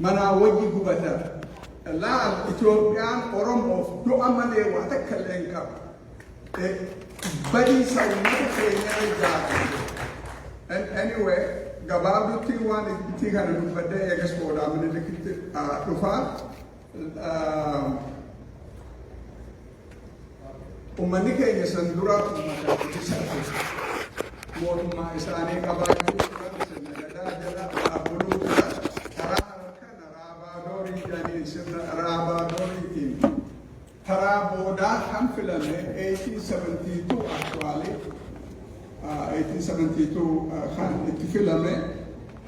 mana wajji gubata la Ethiopian Oromo do amale wa takkallen ka bari sawmata Kenya ja anyway gababu ti wani ti kana dum badde e gasko da mun dikit tufa umani Kenya sandura umma Morma isane kabaju da bulu Taraboda Hamfilame 1872 actually 1872 كان filame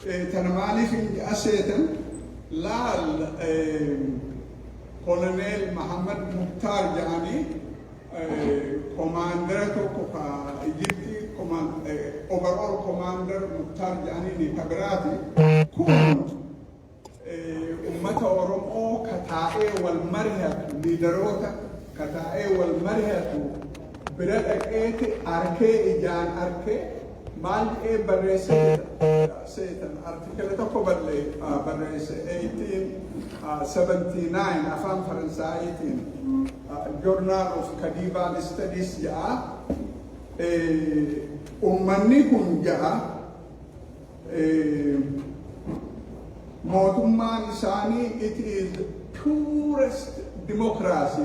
تنمالي في أسيتن لا كولونيل محمد مختار جاني كوماندر كوكا إيجيبتي overall commander مختار جاني نكبراتي كون أمة أورومو كتائي والمرهة ليدروتا كتائي والمرهة برأك إيتي أركي إجان أركي مال إيه بريسة سيتن أرتكلة تقبل لي بريسة 1879 أفهم فرنسايتين Journal of Kadiba Studies جاء أمنيكم جاء Motumman Isani, it is purest democracy,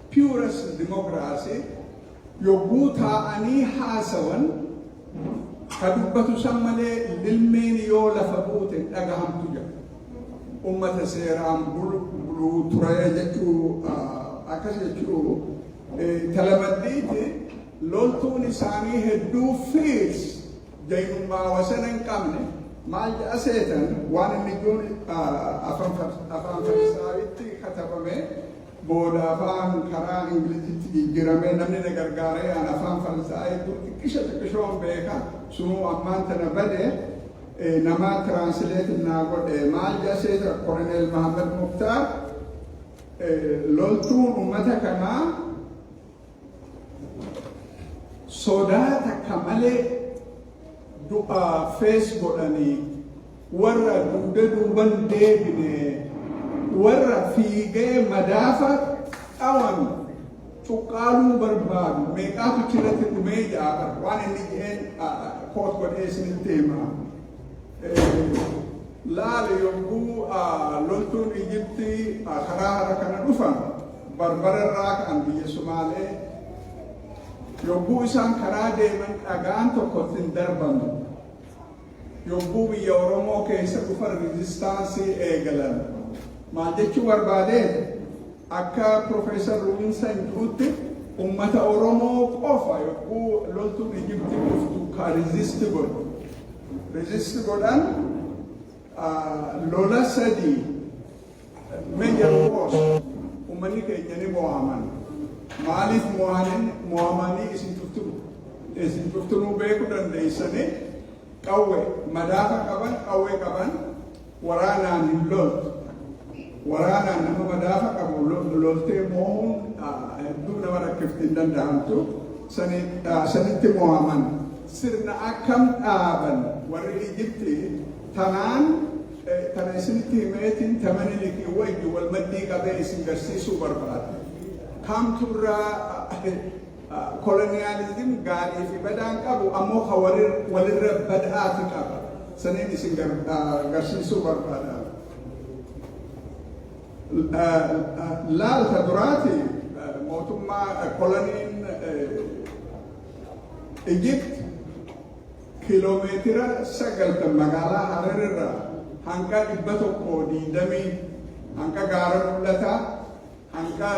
purest democracy. Yoguta ani hasawan, kadubatu samale lilmeni yo lafabute agaham tuja. Ummata seram bulu turaya jechu akasi jechu talamadite loltu nisani heddu fees jaynumma wasanan kamne. Mal asetan one million afam farsaiti khatabame boda afam kara English girame namne gargare an afam farsai kisha kishon beka sunu amantana bade nama translate na gode mal asetan Colonel Muhammad Mukhtar loltu ummata kana sodata kamale face godani warra duban debine warra fige madafa awan tuqalu barbadu me qafu tirati dumeja wan ni en court god esin tema la le yongu loltu Egypti khara kana dufan barbara rak ambiye somale Yobu isan karade man agan to kotin darban. Yobu bi Oromo ke isa kufar resistance egalan. Maldechu barbade akka Professor Robinson Dutti ummata Oromo kofa yobu loltu Egypt kuftu ka resistible an lola sadi major force umani ke jani Muhammad Malif Muhammadi isin tuftunu beku dan deisane kawe madafa kaban warana nilot warana nama madafa kabu lolte mohun du nama rakiftin dan dantu saniti Muhammad sirna akam aban wari Egypti tanan isiniti metin tamani liki wajju wal maddi kabe isin garsisu barbad come to colonialism gadi fi badan kabu ammo khawarir walir bad'at kaba saneni singar garsi super bada la tadurati motumma colonin Egypt kilometer sagal magala harira hangka ibbato ko di dami hangka garulata Hangka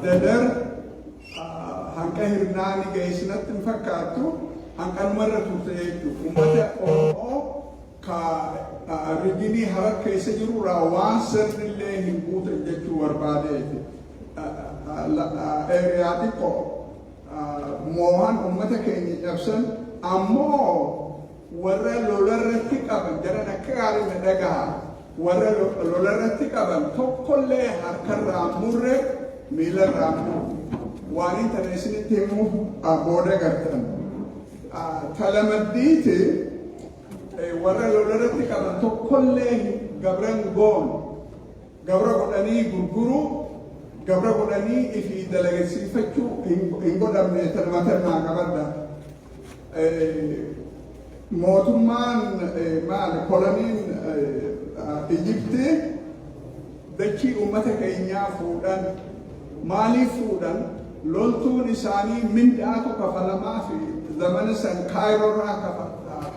dadar hangka hirnani gaisnat fakatu hangka marra tutetu ummata ka rigini harak kaise jiru rawan sirrille himbuta jechu warbade area ko mohan ummata kenya nafsan ammo warra lolarati qaban jara nakari medaga warra lolarati qaban tokkolle harkarra murre mila ramu wani tanesini temu boda gartan talamadite warra lolarati qaban tokkolle gabran goon gabra godhanii gurguruu gabra godhanii ifi dalageessiifachuu hin godhamne tarmaatannaa qabadda mootummaan maal koloniin Ijiptii dachii uummata keenyaa fuudhan maaliif fuudhan loltuun isaanii mindaatu kafalamaa fi zamana san kaayirorraa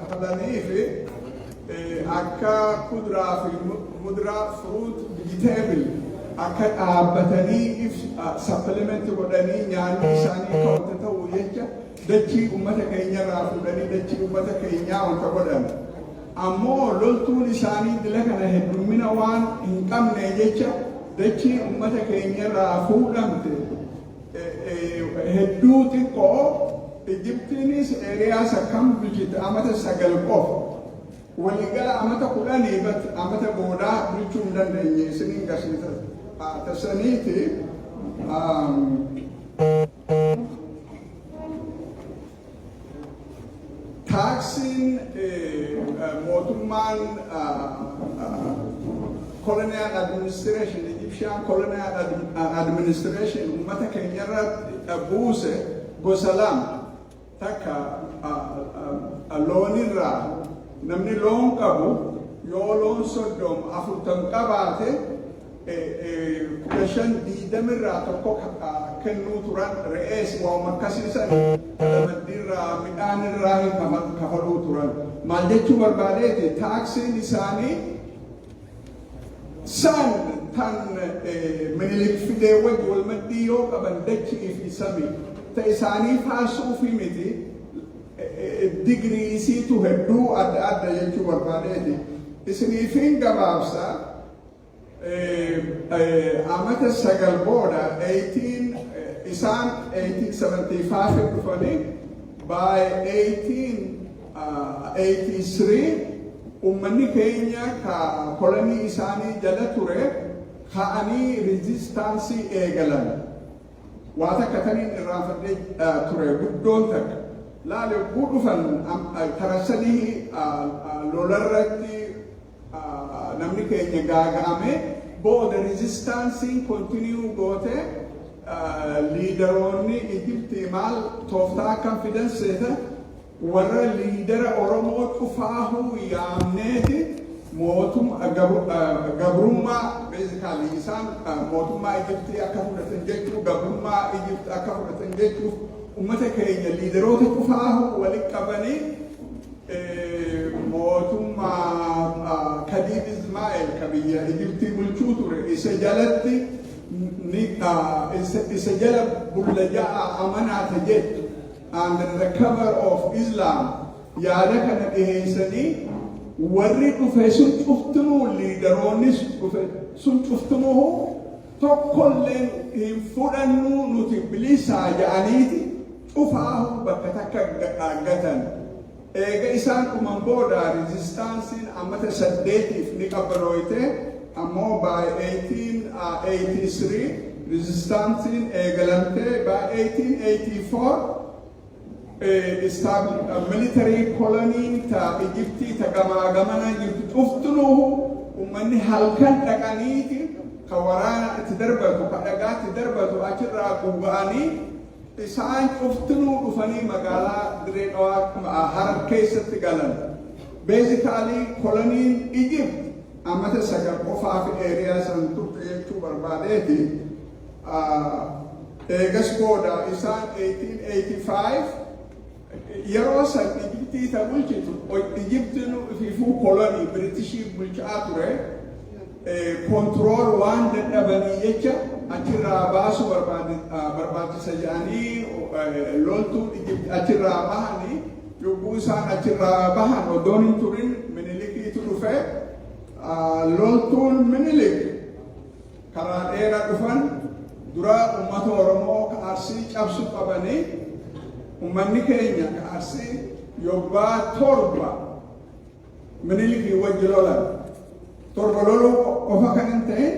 kafalanii fi akka kuduraa fi muduraa fruit vegetable akka dhaabbatanii supplement godhanii nyaanni isaanii ka'uuta ta'uu jecha dachii uummata keenyarraa fuudhanii dachii uummata keenyaa wanta godhan ammoo loltuun isaanii dila kana heddummina waan hin qabne jecha dachii uummata keenyarraa fuudhamte hedduu xiqqoo Ijiptiinis eeriyaas akkam bulchite amata 9 qofa waligala amata 10 amata boodaa bulchuu hin dandeenye isiniin garsiisa tasaniiti taksiin mootummaan colonial administration Egyptian colonial administration ummata keenyarratti buuse gosa lama takka loonirraa namni loon qabu yoo loon 30-40 qabaate 15-20 tokko kennuu turan re'ees waa'uma akkasiisan maddiirraa midhaanirraa hin kafaluu turan maal jechuu barbaadeeti taaksiin isaanii san tan minilik fidee wajji wal maddii yoo qaban dachii fi samii ta isaanii faasuu fi miti digrii isiitu hedduu adda adda jechuu barbaadeeti isiniifin gabaabsa amata 9 booda 1875 dhufanii by 1883 ummanni keenya ka kolonii isaanii jala ture ka'anii resistaansii eegalan waa takka taniin irraanfadhee ture guddoon takka laale guu dhufan tarasanii lolarratti namni keenya gaaga'ame booda resistaansii kontiniyuu goote liidaroonni Ijiptii maal tooftaa akkam fidan seeta warra liidara Oromoo cufaahuu yaamneeti gabrummaa basically isaan mootummaa Ijiptii akka fudhatan jechuu gabrummaa Ijiptii akka fudhatan jechuuf ummata keenya liidaroota cufaahuu walitti qabanii mootummaa Kadiib Ismaa'eel ka biyya Ijiptii bulchuu ture isa jalatti isa jala bullaja'a amanaata jettu under the cover of Islam yaada kana dhiheessanii warri dhufe sun cuftunuu liidaroonnis dhufe sun cuftunuu tokkolleen hin fudhannuu nuti bilisaa ja'aniiti cufaahu bakka takka gatan eega isaan dhuman booda resistaansii amata 8 ni qabbanoyte ammoo by 1883 resistaansii eegalante by 1884 military colony ta Ijiptii ta gamana jirtu cuftunuu ummanni halkan dhaqaniiti ka waraana itti darbatu ka dhagaatti darbatu achirraa gubba'anii isaan cuftunuu dhufanii magaalaa Diree Dhawaa Harar keessatti galan basically coloniin Egypt amata 9 qofaa fi eeriyaa san turte jechuu barbaadeeti eegas booda isaan 1885 yeroo san Ijiptii ta bulchitu Ijiptiin ififuu kolonii Biritishii bulchaa ture control waan dadhabanii jecha achirraa baasuu barbaachisa jedhanii loltuun Ijiptii achirraa bahanii yogguu isaan achirraa bahan odoon hin turin Minilikiitu dhufe loltuun Minilik karaa dheeraa dhufan dura uummata Oromoo ka Arsii cabsu qabanii ummanni keenya ka Arsii yobbaa 7 Minilikii wajji lolan torba loluu qofa kan hin ta'in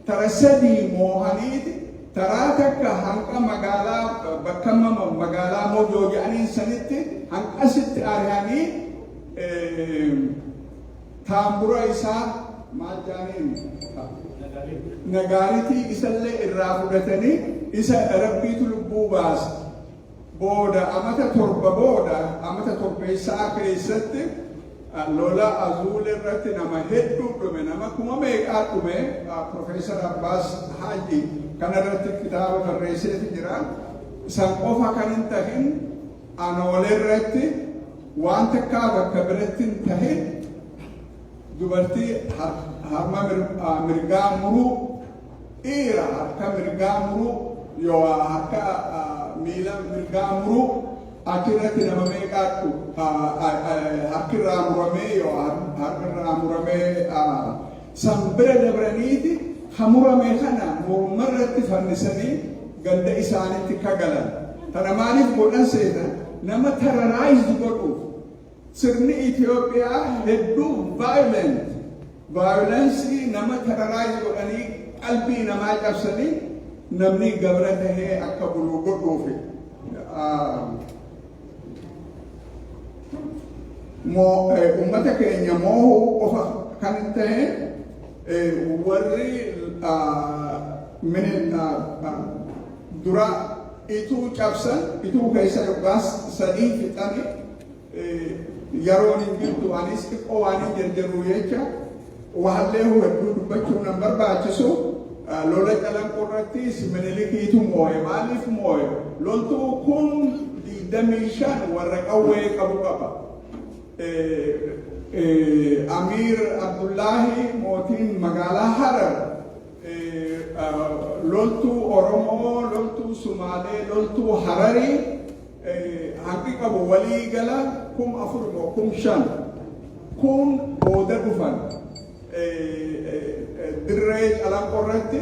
tara 3 moohaniiti taraa takka hanqa magaalaa bakka magaalaa Moojoo jedhanii sanitti hanqasitti ari'anii taambura isaa maal jaaniin nagaaritii isallee irraa fudhatanii isa rabbiitu lubbuu baasa. Booda amata torbeessaa keessatti lola Azuul irratti nama hedduu dhume, nama kuma meeqaa dhume. Profeesar Abbaas Haaji kanarratti kitaaba barreesseeti jira. San qofa kan hin tahin Anoolee irratti waan takkaa bakka biratti hin tahin dubartii harma mirgaa muruu, dhiira harka mirgaa muruu yoo harka miila mirgaa muruu achirratti nama meeqaatu harkirraa muramee yoo harkirraa muramee san bira dabraniiti hamurame kana mormarratti fannisanii ganda isaanitti kagalan. Tana maaliif godhan seetan nama terrorize godhuuf. Sirni Itoophiyaa hedduu violence nama terrorize godhanii qalbii namaa cabsanii namni gabra tahee akka bulu godhuufi. Ummata keenya moohuu qofa kan hin tahe warri dura ituu cabsan ituu keessa yoggaas sadii fixani yeroon hin jirtu anis xiqqoo waan hin jarjaruu jecha waallee hedduu dubbachuu nan barbaachisu. Lola Calanqoo irratti Minilikiitu moo'e. Maaliif moo'e? Loltuu kun 25 warra qawwee qabu qaba. Amiir Abdullaahi mootiin magaalaa Harar, loltuu Oromoo, loltuu Sumaalee, loltuu Hararii hanqi qabu walii gala 4,000 kun booda dhufan. Dirree Calanqoo irratti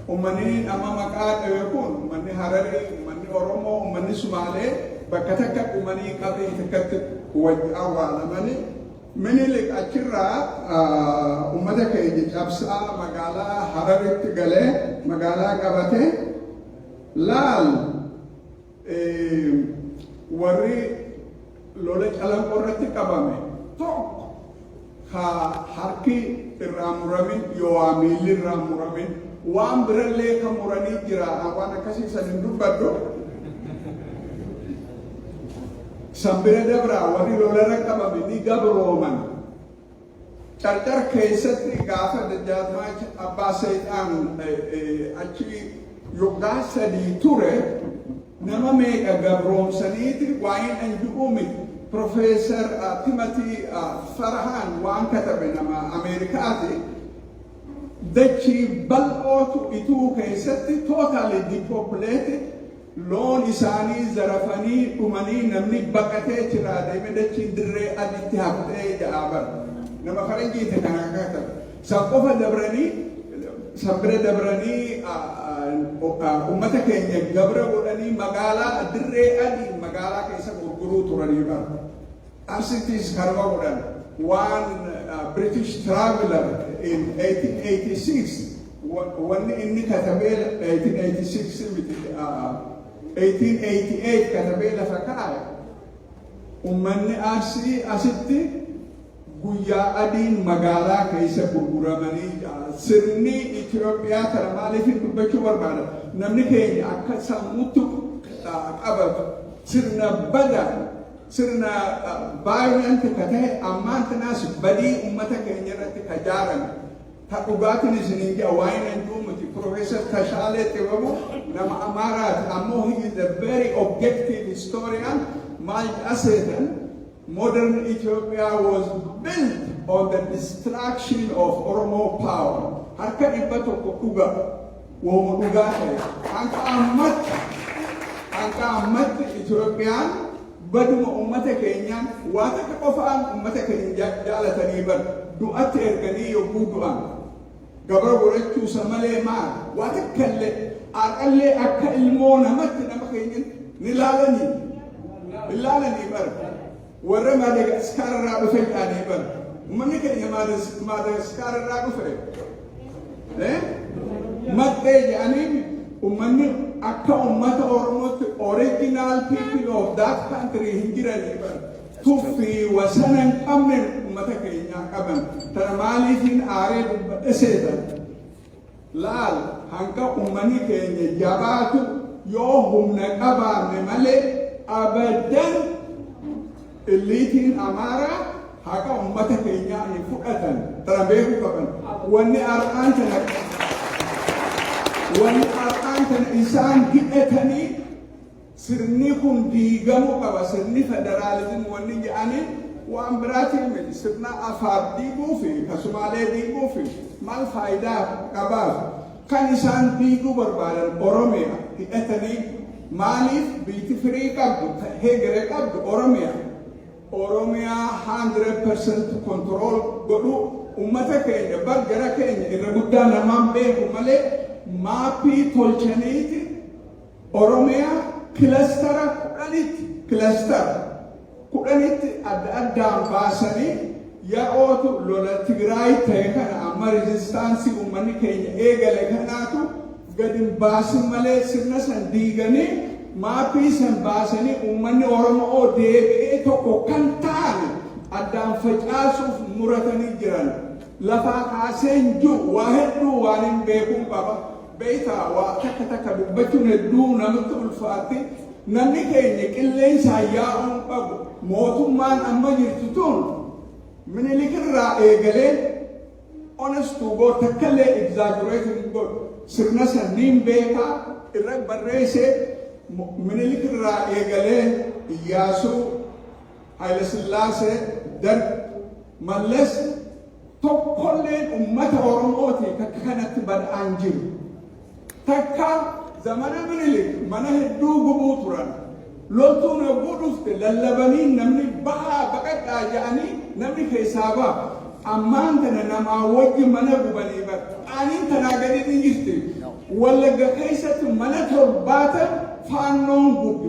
uummanni amma maqaa dhabe kun uummanni Hararii, uummanni Oromoo, uummanni Sumaalee bakka takka uummanni qabee takkatti awwaalamanii Minilik achirraa uummata keenya cabsaa magaalaa Hararitti galee magaalaa qabatee laal warri lola Calanqoo irratti qabame tokko harki irraa muramin yoo miilli irraa muramin waan birallee kan muranii jira. Waan akkasii san hin dubbadhu. Sambira dabraa warri lolarra qabame ni gabrooman. Carcar keessatti gaafa Dajjaalmaach Abbaa Seexaan achi yoggaa sadii ture nama meeqa gabroomsaniiti waa'een anju'uu miti. Profeesar Timothy Farhan waan katabe nama Ameerikaati. Dachii bal'ootu ituu keessatti totally depopulated. Loon isaanii zarafanii dhumanii namni baqatee jira deeme dachiin dirree adiitti haftee ja'aabar. Nama faranjiite kana katabe. San qofa dabranii sambira dabranii ummata keenya gabra godhanii magaalaa dirree adii magaalaa keessa gurguruu turanii bara. Asittis karma godhan waan British Traveler in 1886 wanni inni katabee 1888 katabee lafa kaa'e ummanni Arsii asitti guyyaa adiin magaalaa keessa gurguramanii sirni Itoophiyaa kana maaliif hin dubbachuu barbaada? Namni keenya akka sammuutti qabatu sirna badaa sirna baay'inaan ka ta'e ammaan tanaas badii ummata keenya irratti kajaarame. Ta dhugaatiin isiniin jaa waa'een anjuu miti. Profeesar Tashaalee Xibabu nama Amaaraati ammoo he is a very objective historian. Maal aseetan modern Ethiopia was built on the destruction of Oromo power. Harka dhibba tokko dhuga woomu dhugaa ta'e. Hanqa ammatti Itoophiyaan baduma ummata keenyaan waa takka qofaan ummata keenya jaalatanii bar du'atti erganii yogguu du'an gabra godhachuusa malee maal waa takkallee aqallee akka ilmoo namatti nama keenya ni ilaalanii bar warra Madagaskar irraa dhufe jedhanii bar ummanni keenya Madagaskar irraa dhufe maddee jedhanii ummanni akka ummata Oromootti original people of that country hin jiranii bar tuffii wasana hin qabne ummata keenya qaban tana maaliifin aaree dubbadhe seetan laal hanga ummani keenya jabaatu yoo humna qabaanne malee abadan illiitiin amaaraa haqa ummata keenyaa hin fudhatan tana beekuu qaban wanni ar'aan tana isaan hidhatanii sirni kun diigamuu qaba sirni federaalizimii wanni jedhanii waan biraatiin miti sirna afaar diiguu fi kasumaalee diiguu fi maal faayidaa qabaaf kan isaan diiguu barbaadan oromiyaa hidhatanii maaliif biiti firii qabdu heegere qabdu oromiyaa 100% control godhu ummata keenya bargara keenya irra guddaa namaan beeku malee maappii tolchaniiti oromiyaa kilastara kudhanitti adda addaan baasanii yaa'ootu lola Tigraay ta'e kana amma rezistaansii uummanni keenya eegale kanaatu gadin baasin malee sirna san diiganii maappii san baasanii uummanni Oromoo deebi'ee tokko kan ta'an addaan facaasuuf muratanii jiran lafaa kaaseen jiru waa hedduu waan hin beekuun qaba beeytaa waa takka dubbachuun hedduu namatti ulfaatti namni keenya qilleensaa yaa'uun qabu mootummaan amma jirtu tun minilikirraa eegalee honest to God takkallee exaggerating God sirna sanniin beekaa irra barreessee minilikirraa eegalee Iyyaasuu Haile Sillaasee Darg Mallas tokkolleen ummata Oromooti takka kanatti bad'aan jiru takka zamana minilik mana hedduu gubuu turan loltuun yogguu dhufte lallabanii namni bahaa baqadhaa jedhanii namni keessaa ba'a ammaan tana namaa wajji mana gubanii bad'aaniin tanaa gadi ni jirti wallagga keessatti mana 70 faannoon gubbi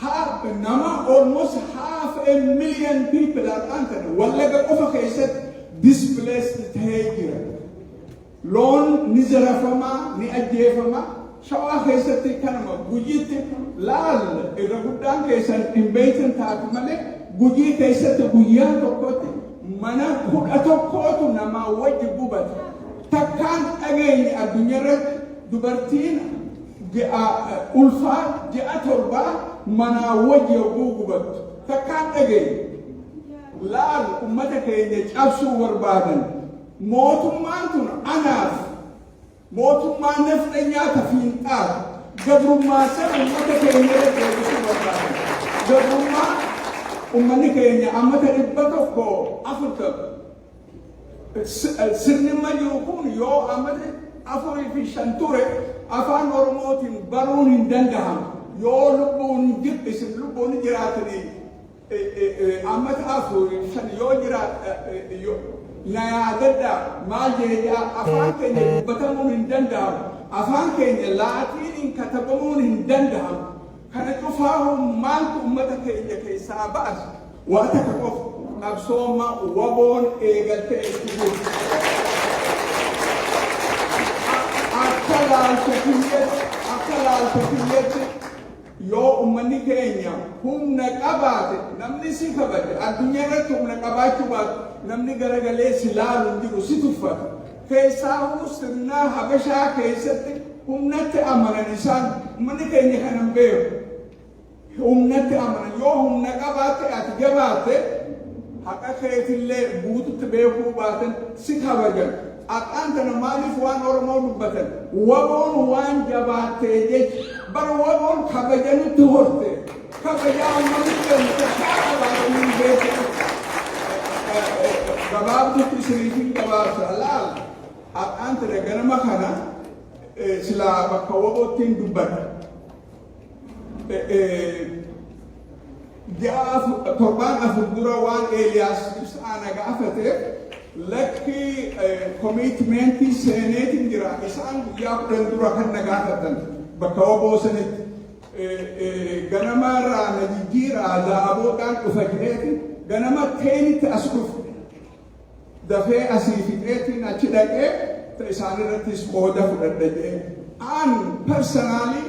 70,000 nama almost 500,000 people are antana wallagga qofa keessatti displaced ta'ee jira loon ni zarafamaa ni ajjeefamaa shawaa keessatti kanama gujiitti laal irra guddaan keessan hin beektan taatu malee gujii keessatti guyyaa tokkotti mana 11 namaa wajji gubata takkaan dhageenye addunyaarratti dubartiin ulfaa 7 manaa wajji yogguu gubattu takkaan dhageenye laal ummata keenya cabsuu barbaadan mootummaan tun anaaf mootummaa nafxanyaa tafiinxaa gabrummaa sana ummata keenya deebisuu barbaadan gabrummaa ummanni keenya ammata 140 sirni jiru kun yoo ammata 4-5 ture afaan oromootiin baruun hin danda'amu yoo lubbuun jibbisin lubbuun jiraatanii ammata 4-5 yoo jiraat na yaadadha maal jedhaa afaan keenya dubbatamuun hin danda'amu afaan keenya laatiin katabamuun hin danda'amu kana cufaahu maaltu ummata keenya keessaa ba'as waa takka qofa qabsooma waboon eegaltee itti jiru akka laalcha kiyyetti yoo ummanni keenya humna qabaate namni si kabaje addunyaa irratti humna qabaachuu baatu namni garagalee si laalu hin jiru si tuffata keessaa sirnaa habashaa keessatti humnatti amanan isaan ummanni keenya kanan beeku humnatti amanan yoo humna qabaatte ati jabaatte haqa keetillee guututti beekuu baatan si kabajan aqaan kana maaliif waan Oromoo dubbatan waboon waan jabaattee jecha bara waboon kabajanutti horte kabajaa ummanni keenya takkaa qabaatanii beeku gabaabdutti isiniifin gabaabsa laal aqaan tana ganama kana silaa bakka waboottiin dubbata torbaan afur dura waan Eeliyaas ibsaana gaafate lakki komiitimentii seeneetiin jira isaan guyyaa 10 dura kan na gaafatan bakka waboo sanitti ganama irraa na jijjiiraa zaaboodhaan dhufa jedheeti ganama teenitti as dhufu dafee asii fixeetiin achi dhaqee isaan irrattis qooda fudhadha jedhee an personally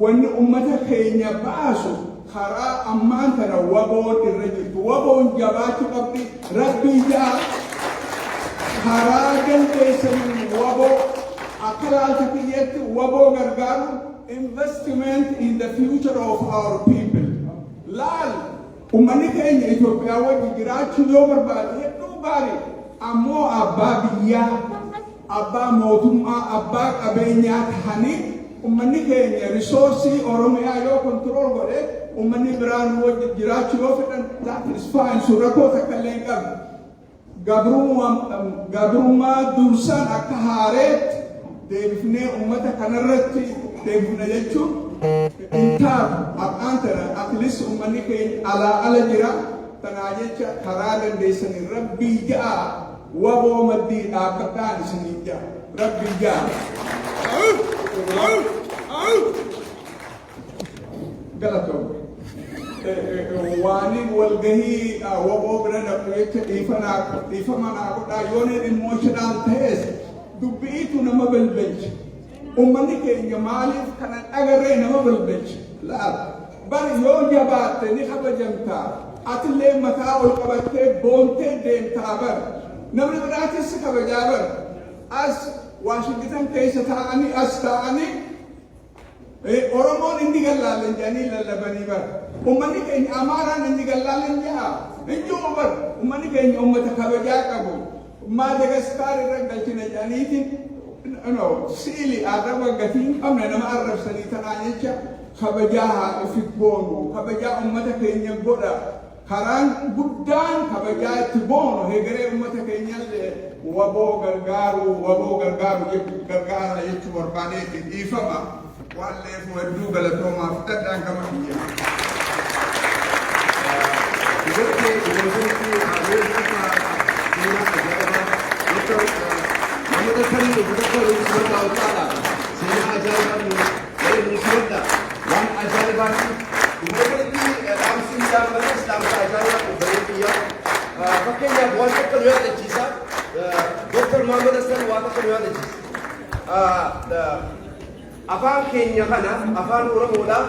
wanni ummata keenya baasu karaa ammaan kana waboon irra jirtu. Waboon jabaachuu qabdi. Rabbii jaa karaa dandeessanii waboo akka laalta kiyyeetti waboo gargaaru investment in the future of our people. Laal ummanni keenya Itoophiyaa wajji jiraachuu yoo barbaade hedduu gaarii ammoo abbaa biyyaa abbaa mootummaa abbaa qabeenyaa tahanii ummanni keenya risoorsii Oromiyaa yoo kontrool godhe ummanni biraan wajji jiraachuu yoo fedhan that is fine suurakoo takka illee hin qabdu. Gabrummaa dursaan akka haareetti deebifnee ummata kanarratti deebifna jechuun intaaf maqaan tana at least ummanni keenya alaa ala jira. Tanaa jecha karaa dandeessanii rabbii ja'a waboo maddii dhaabbadhaan isinii ja'a rabbii ja'a. Galatoon waaniin walgahii waboo bira dhaqu jecha dhiifama naa godhaa yooniin emotional ta'es dubbiitu nama balbalcha. Ummanni keenya maaliif kana dhagarree nama balbalcha. Laal bari yoo jabaatte ni kabajamtaa. Atillee mataa ol qabattee boontee deemtaa bara. Namni biraatis kabajaa bara. As Waashingtan keessa taa'anii as taa'anii Oromoon inni gallaalan jedhanii lallabanii bara. Ummanni keenya Amaaraan inni gallaalan jedha. Ijoo bara. Ummanni keenya ummata kabajaa qabu. Maadagaskaar irra galchina jedhaniitiin siili arraba gatii hin qabne nama arrabsanii tanaa jecha kabajaa haa ifi boonu. Kabajaa ummata keenya godha. Karaan guddaan kabajaa itti boonu hegeree ummata keenyallee waboo gargaaru gargaara jechuu barbaadeetti dhiifama waan leefu hedduu galatoomaaf dhadhaan gama biyya. Fakkeenya waan tokko nu yaadachiisa. Dr. Muhammad Hassan waan tokko nu yaadachiisa. Afaan keenya kana afaan Oromoodha.